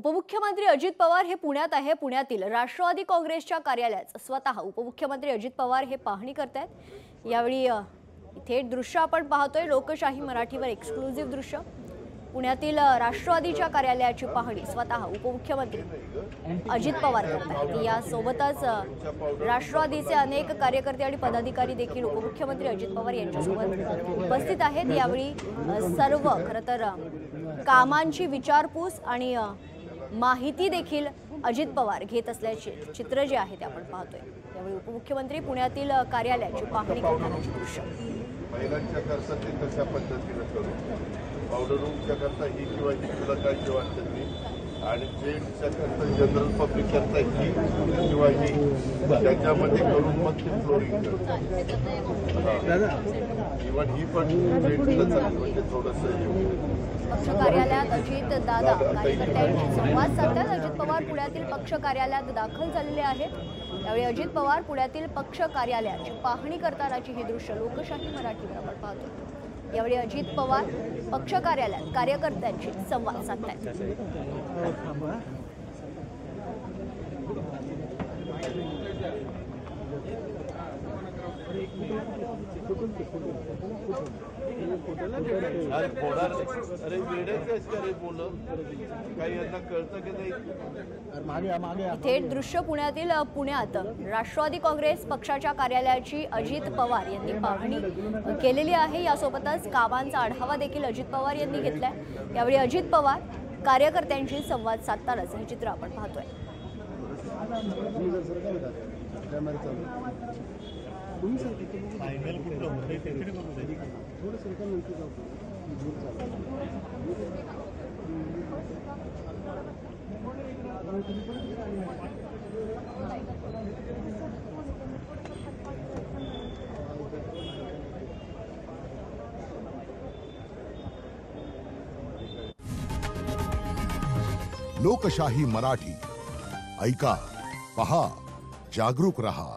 उपमुख्यमंत्री अजित पवार हे पुण्यात आहे। पुण्यातील राष्ट्रवादी काँग्रेसच्या कार्यालयात स्वतः उपमुख्यमंत्री अजित पवार हे पाहणी करतात। यावेळी थेट दृश्य आपण पाहतोय, लोकशाही मराठीवर एक्सक्लुझिव्ह दृश्य। पुण्यातील राष्ट्रवादीच्या कार्यालयाची पाहणी स्वतः उपमुख्यमंत्री अजित पवार करतात। या सोबतच राष्ट्रवादीचे अनेक कार्यकर्ते आणि पदाधिकारी देखील उपमुख्यमंत्री अजित पवार यांच्यासोबत उपस्थित आहेत। यावेळी सर्व खरतर कामांची विचारपूस आणि माहिती देखील अजित पवार घेत असल्याचे चित्र जे आहे ते आपण पाहतोय। यावेळी उपमुख्यमंत्री पुण्यातील कार्यालयाची पाहणी करतानाचे दृश्य। महिलांच्या करता ते कशा पद्धतीने करू, पावडर रूमच्या करता ही किंवा ही तुला काय वाटत नाही, आणि जेंट्सच्या करता जनरल पब्लिक करता ही किंवा ही त्याच्यामध्ये करून मग ते फ्लोरिंग इव्हन ही पण जेंट्सला म्हणजे थोडंसं पक्ष कार्यालयात अजित दादा कार्यकर्त्यांशी संवाद साधतात। अजित पवार पुण्यातील पक्ष कार्यालयात दाखल झालेले आहेत। त्यावेळी अजित पवार पुण्यातील पक्ष कार्यालयाची पाहणी करतानाची हे दृश्य लोकशाही मराठीवर आपण पाहतो। यावेळी अजित पवार पक्ष कार्यालयात कार्यकर्त्यांशी संवाद साधतात। थेट दृश्य पुण्यात राष्ट्रवादी काँग्रेस पक्षाच्या कार्यालयाची अजित पवार यांनी पाहणी केलेली आहे। यासोबतच कामांचा आढावा देखील अजित पवार यांनी घेतलाय। यावेळी अजित पवार कार्यकर्त्यांशी संवाद साधतानाच हे चित्र आपण पाहतोय। लोकशाही मराठी ऐका, पहा, जागरूक रहा।